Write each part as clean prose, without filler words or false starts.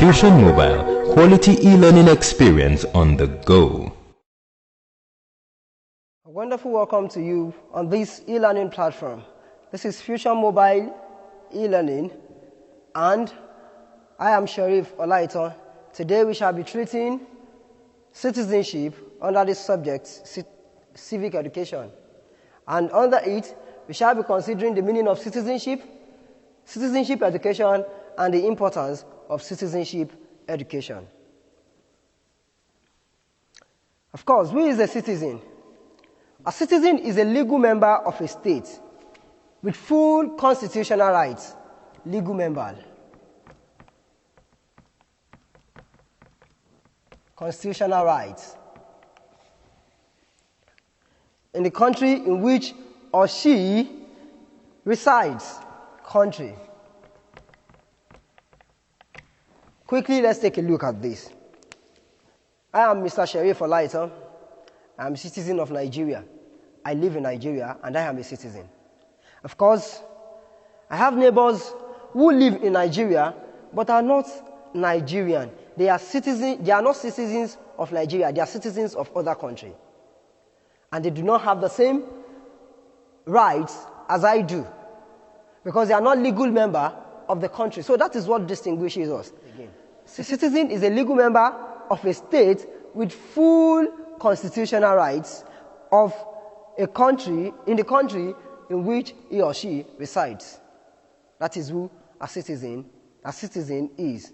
Fusion Mobile, quality e-learning experience on the go. A wonderful welcome to you on this e-learning platform. This is Fusion Mobile e-learning, and I am Sharif Olaito. Today we shall be treating citizenship under this subject, civic education. And under it, we shall be considering the meaning of citizenship, citizenship education, and the importance of citizenship education. Of course, who is a citizen? A citizen is a legal member of a state with full constitutional rights. Legal member. Constitutional rights. In the country in which or she resides. Country. Quickly, let's take a look at this. I am Mr. Sharif Olaito. I am a citizen of Nigeria. I live in Nigeria and I am a citizen. Of course, I have neighbors who live in Nigeria but are not Nigerian. They are not citizens of Nigeria. They are citizens of other countries. And they do not have the same rights as I do, because they are not legal member of the country. So that is what distinguishes us. Again, a citizen is a legal member of a state with full constitutional rights of a country, in the country in which he or she resides. That is who a citizen is.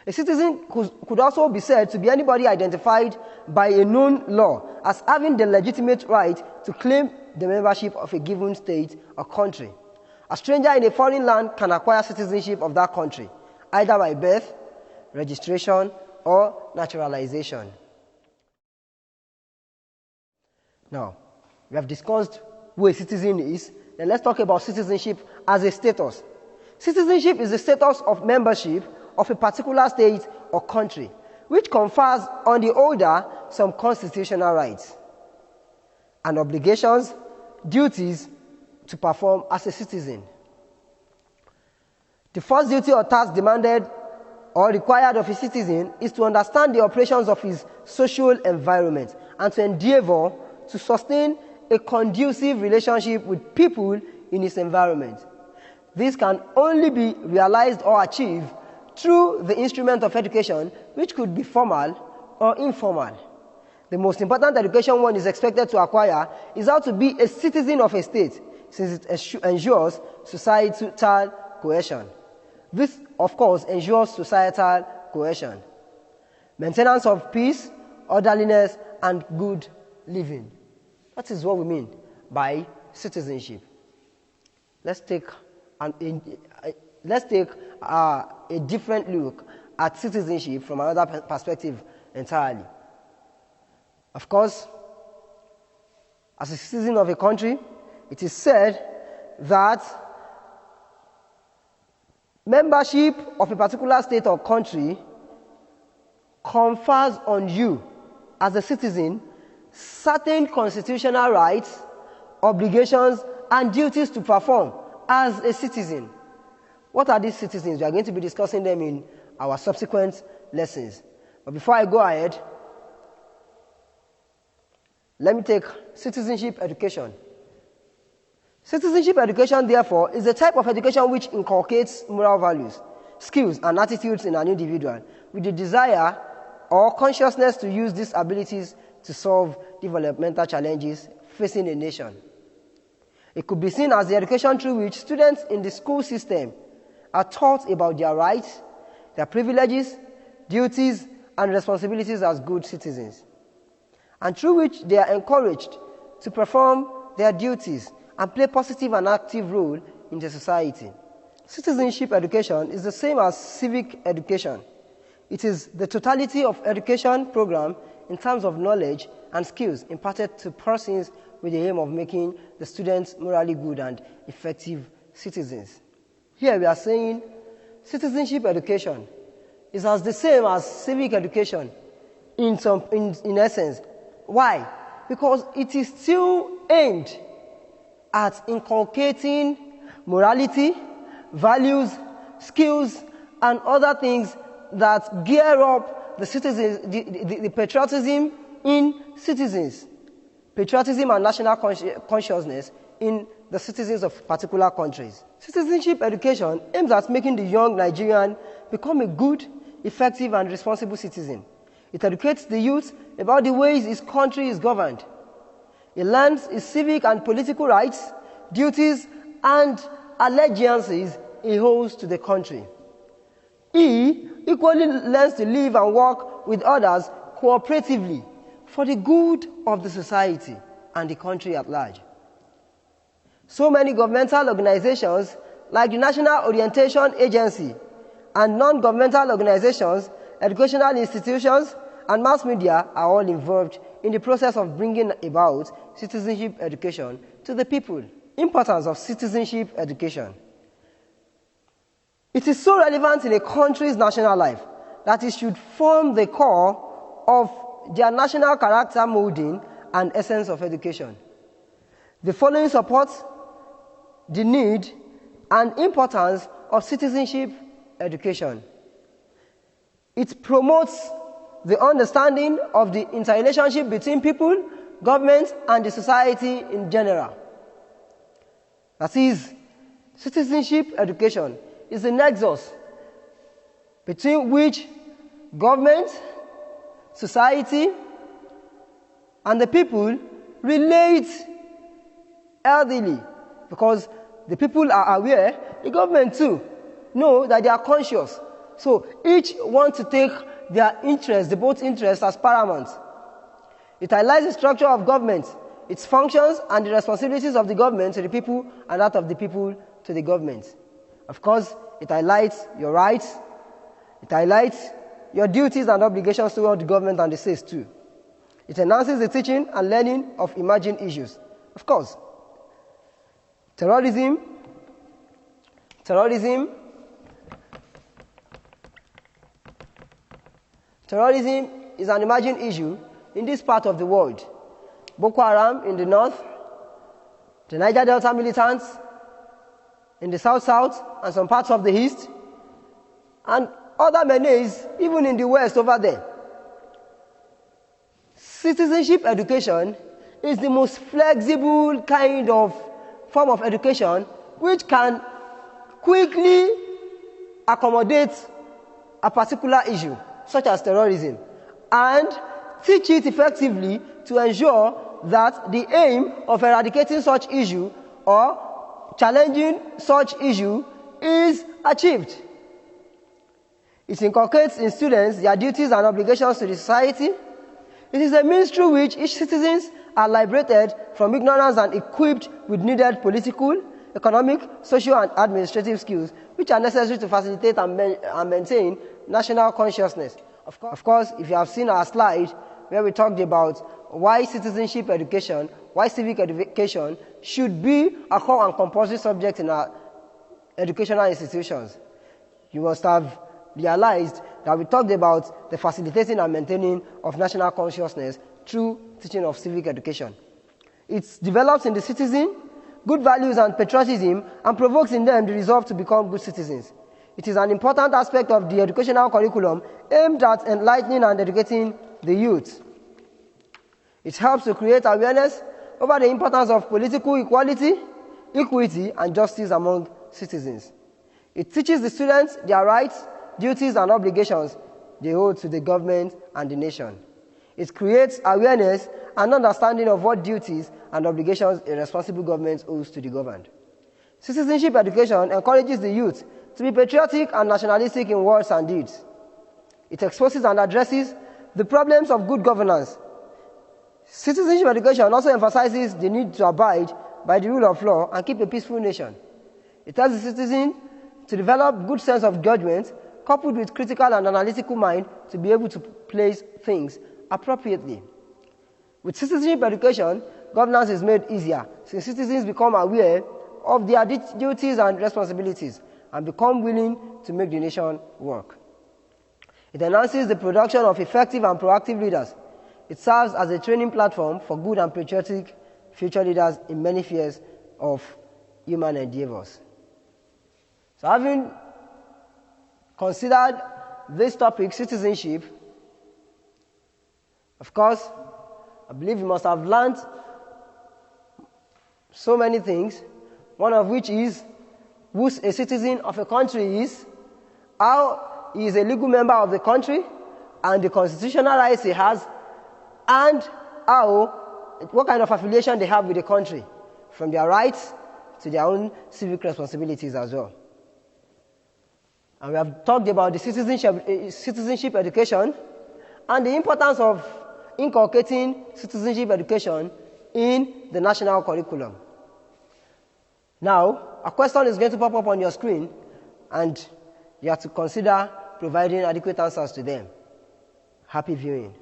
A citizen could also be said to be anybody identified by a known law as having the legitimate right to claim the membership of a given state or country. A stranger in a foreign land can acquire citizenship of that country, either by birth, registration, or naturalization. Now, we have discussed who a citizen is. Then let's talk about citizenship as a status. Citizenship is the status of membership of a particular state or country, which confers on the holder some constitutional rights and obligations, duties to perform as a citizen. The first duty or task demanded or required of a citizen is to understand the operations of his social environment and to endeavor to sustain a conducive relationship with people in his environment. This can only be realized or achieved through the instrument of education, which could be formal or informal. The most important education one is expected to acquire is how to be a citizen of a state, since it ensures societal cohesion. This, of course, ensures societal cohesion, maintenance of peace, orderliness, and good living. That is what we mean by citizenship. Let's take a different look at citizenship from another perspective entirely. Of course, as a citizen of a country, it is said that membership of a particular state or country confers on you as a citizen certain constitutional rights, obligations, and duties to perform as a citizen. What are these citizens? We are going to be discussing them in our subsequent lessons. But before I go ahead, let me take citizenship education. Citizenship education, therefore, is a type of education which inculcates moral values, skills, and attitudes in an individual with the desire or consciousness to use these abilities to solve developmental challenges facing a nation. It could be seen as the education through which students in the school system are taught about their rights, their privileges, duties, and responsibilities as good citizens, and through which they are encouraged to perform their duties and play a positive and active role in the society. Citizenship education is the same as civic education. It is the totality of education program in terms of knowledge and skills imparted to persons with the aim of making the students morally good and effective citizens. Here we are saying citizenship education is as the same as civic education in essence. Why? Because it is still aimed at inculcating morality, values, skills, and other things that gear up the citizens, the patriotism in citizens, patriotism and national consciousness in the citizens of particular countries. Citizenship education aims at making the young Nigerian become a good, effective, and responsible citizen. It educates the youth about the ways his country is governed. It learns his civic and political rights, duties, and allegiances he owes to the country. He equally learns to live and work with others cooperatively for the good of the society and the country at large. So many governmental organizations like the National Orientation Agency and non-governmental organizations, educational institutions, and mass media are all involved in the process of bringing about citizenship education to the people. Importance of citizenship education. It is so relevant in a country's national life that it should form the core of their national character molding and essence of education. The following supports the need and importance of citizenship education. It promotes the understanding of the interrelationship between people, government, and the society in general. That is, citizenship education is the nexus between which government, society, and the people relate healthily, because the people are aware, the government too know that they are conscious. So each want to take their interests, the both interests, as paramount. It highlights the structure of government, its functions, and the responsibilities of the government to the people and that of the people to the government. Of course, it highlights your rights, it highlights your duties and obligations toward the government and the states too. It enhances the teaching and learning of emerging issues. Of course, terrorism is an emerging issue in this part of the world. Boko Haram in the north, the Niger Delta militants in the south, and some parts of the east, and other menaces even in the west over there. Citizenship education is the most flexible kind of form of education which can quickly accommodate a particular issue, such as terrorism, and teach it effectively to ensure that the aim of eradicating such issue or challenging such issue is achieved. It inculcates in students their duties and obligations to the society. It is a means through which each citizens are liberated from ignorance and equipped with needed political, economic, social, and administrative skills which are necessary to facilitate and maintain national consciousness. Of course, if you have seen our slide where we talked about why citizenship education, why civic education should be a core and compulsory subject in our educational institutions, you must have realized that we talked about the facilitating and maintaining of national consciousness through teaching of civic education. It develops in the citizen good values and patriotism and provokes in them the resolve to become good citizens. It is an important aspect of the educational curriculum aimed at enlightening and educating the youth. It helps to create awareness over the importance of political equality, equity, and justice among citizens. It teaches the students their rights, duties, and obligations they owe to the government and the nation. It creates awareness and understanding of what duties and obligations a responsible government owes to the governed. Citizenship education encourages the youth to be patriotic and nationalistic in words and deeds. It exposes and addresses the problems of good governance. Citizenship education also emphasizes the need to abide by the rule of law and keep a peaceful nation. It tells the citizen to develop good sense of judgment coupled with critical and analytical mind to be able to place things appropriately. With citizenship education, governance is made easier since citizens become aware of their duties and responsibilities and become willing to make the nation work. It enhances the production of effective and proactive leaders. It serves as a training platform for good and patriotic future leaders in many spheres of human endeavors. So having considered this topic, citizenship, of course, I believe you must have learned so many things, one of which is who a citizen of a country is, how he is a legal member of the country, and the constitutional rights he has, and what kind of affiliation they have with the country, from their rights to their own civic responsibilities as well. And we have talked about the citizenship education and the importance of inculcating citizenship education in the national curriculum. Now, a question is going to pop up on your screen, and you have to consider providing adequate answers to them. Happy viewing.